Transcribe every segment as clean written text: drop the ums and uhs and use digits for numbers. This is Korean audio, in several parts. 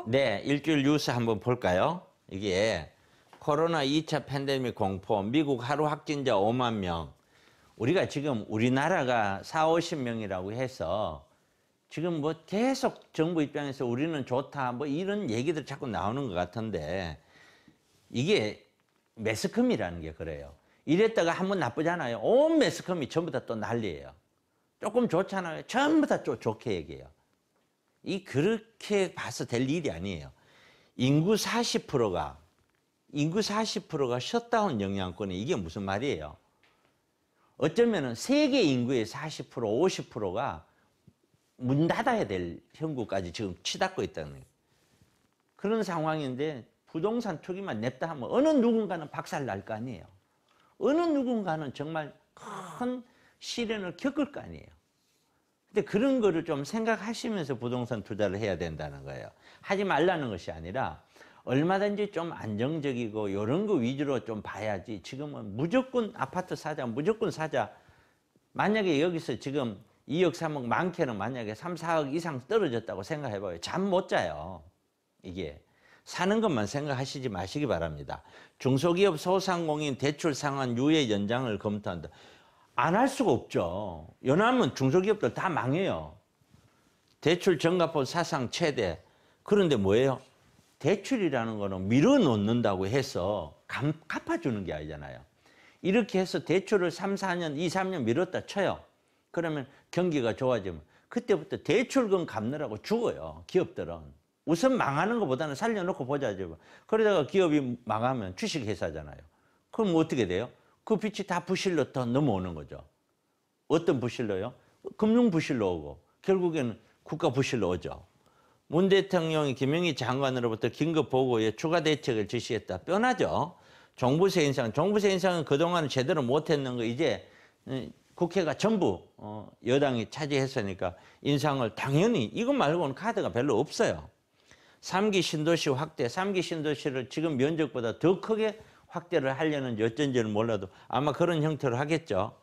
네, 일주일 뉴스 한번 볼까요? 이게 코로나 2차 팬데믹 공포, 미국 하루 확진자 5만 명. 우리가 지금 우리나라가 4, 50명이라고 해서 지금 뭐 계속 정부 입장에서 우리는 좋다 뭐 이런 얘기들 자꾸 나오는 것 같은데 이게 매스컴이라는 게 그래요. 이랬다가 한번 나쁘잖아요. 온 매스컴이 전부 다 또 난리예요. 조금 좋잖아요. 전부 다 좋게 얘기해요. 그렇게 봐서 될 일이 아니에요. 인구 40%가 셧다운 영향권에 이게 무슨 말이에요? 어쩌면은 세계 인구의 40%, 50%가 문 닫아야 될 형국까지 지금 치닫고 있다는 거예요. 그런 상황인데 부동산 투기만 냅다 하면 어느 누군가는 박살 날 거 아니에요. 어느 누군가는 정말 큰 시련을 겪을 거 아니에요. 근데 그런 거를 좀 생각하시면서 부동산 투자를 해야 된다는 거예요. 하지 말라는 것이 아니라 얼마든지 좀 안정적이고 이런 거 위주로 좀 봐야지. 지금은 무조건 아파트 사자, 무조건 사자. 만약에 여기서 지금 2억, 3억 많게는 만약에 3, 4억 이상 떨어졌다고 생각해봐요. 잠 못 자요. 이게. 사는 것만 생각하시지 마시기 바랍니다. 중소기업 소상공인 대출 상환 유예 연장을 검토한다. 안 할 수가 없죠. 연하면 중소기업들 다 망해요. 대출 증가폭 사상 최대. 그런데 뭐예요? 대출이라는 거는 밀어놓는다고 해서 갚아주는 게 아니잖아요. 이렇게 해서 대출을 3, 4년, 2, 3년 밀었다 쳐요. 그러면 경기가 좋아지면 그때부터 대출금 갚느라고 죽어요. 기업들은. 우선 망하는 것보다는 살려놓고 보자죠. 그러다가 기업이 망하면 주식회사잖아요. 그럼 어떻게 돼요? 그 빚이 다 부실로 더 넘어오는 거죠. 어떤 부실로요? 금융 부실로 오고 결국에는 국가 부실로 오죠. 문 대통령이 김영희 장관으로부터 긴급 보고에 추가 대책을 지시했다. 뻔하죠. 종부세 인상. 종부세 인상은 그동안 제대로 못했는 거 이제 국회가 전부 여당이 차지했으니까 인상을 당연히 이것 말고는 카드가 별로 없어요. 3기 신도시 확대. 3기 신도시를 지금 면적보다 더 크게 확대를 하려는지 어쩐지는 몰라도 아마 그런 형태로 하겠죠.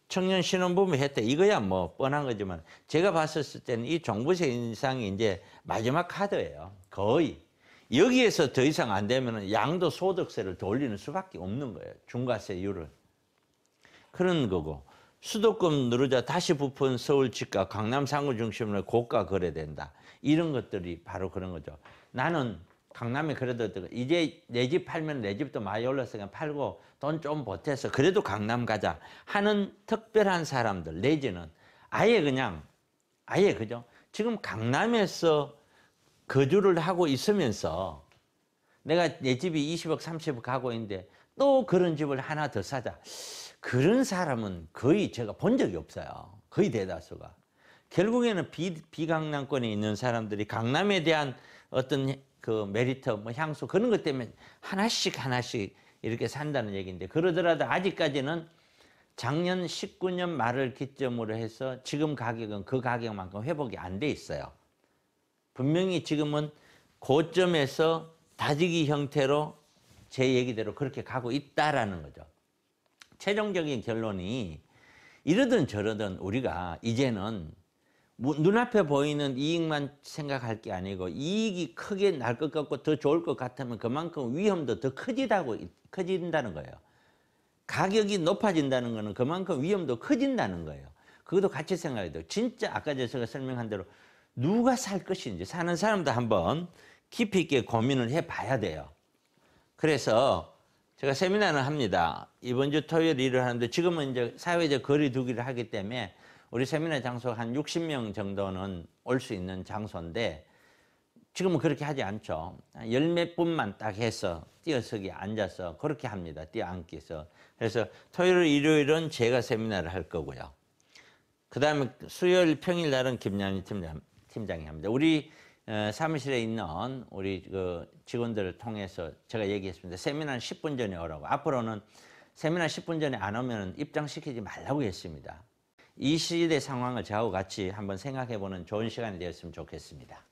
청년 신혼부부 혜택 이거야 뭐 뻔한 거지만 제가 봤었을 때는 이 종부세 인상이 이제 마지막 카드예요. 거의. 여기에서 더 이상 안 되면 양도소득세를 더 올리는 수밖에 없는 거예요. 중과세율을. 그런 거고. 수도권 누르자 다시 부푼 서울 집값 강남 상구 중심으로 고가 거래된다. 이런 것들이 바로 그런 거죠. 나는 강남에 그래도 이제 내 집 팔면 내 집도 많이 올랐으니까 팔고 돈 좀 보태서 그래도 강남 가자 하는 특별한 사람들 내지는 아예 그죠? 지금 강남에서 거주를 하고 있으면서 내가 내 집이 20억, 30억 가고 있는데 또 그런 집을 하나 더 사자. 그런 사람은 거의 제가 본 적이 없어요. 거의 대다수가. 결국에는 비강남권에 있는 사람들이 강남에 대한 어떤 그 메리트, 뭐 향수 그런 것 때문에 하나씩 이렇게 산다는 얘기인데 그러더라도 아직까지는 작년 19년 말을 기점으로 해서 지금 가격은 그 가격만큼 회복이 안 돼 있어요. 분명히 지금은 고점에서 다지기 형태로 제 얘기대로 그렇게 가고 있다라는 거죠. 최종적인 결론이 이러든 저러든 우리가 이제는 눈앞에 보이는 이익만 생각할 게 아니고 이익이 크게 날 것 같고 더 좋을 것 같으면 그만큼 위험도 더 커진다는 거예요. 가격이 높아진다는 거는 그만큼 위험도 커진다는 거예요. 그것도 같이 생각해야 돼요. 진짜 아까 제가 설명한 대로 누가 살 것인지 사는 사람도 한번 깊이 있게 고민을 해봐야 돼요. 그래서 제가 세미나를 합니다. 이번 주 토요일 일을 하는데 지금은 이제 사회적 거리 두기를 하기 때문에 우리 세미나 장소 한 60명 정도는 올 수 있는 장소인데 지금은 그렇게 하지 않죠. 열 몇 분만 딱 해서 띄어서기 앉아서 그렇게 합니다. 띄어앉기서. 그래서 토요일, 일요일은 제가 세미나를 할 거고요. 그 다음에 수요일, 평일 날은 김양희 팀장이 합니다. 우리 사무실에 있는 우리 그 직원들을 통해서 제가 얘기했습니다. 세미나는 10분 전에 오라고. 앞으로는 세미나 10분 전에 안 오면 입장시키지 말라고 했습니다. 이 시대 상황을 저하고 같이 한번 생각해 보는 좋은 시간이 되었으면 좋겠습니다.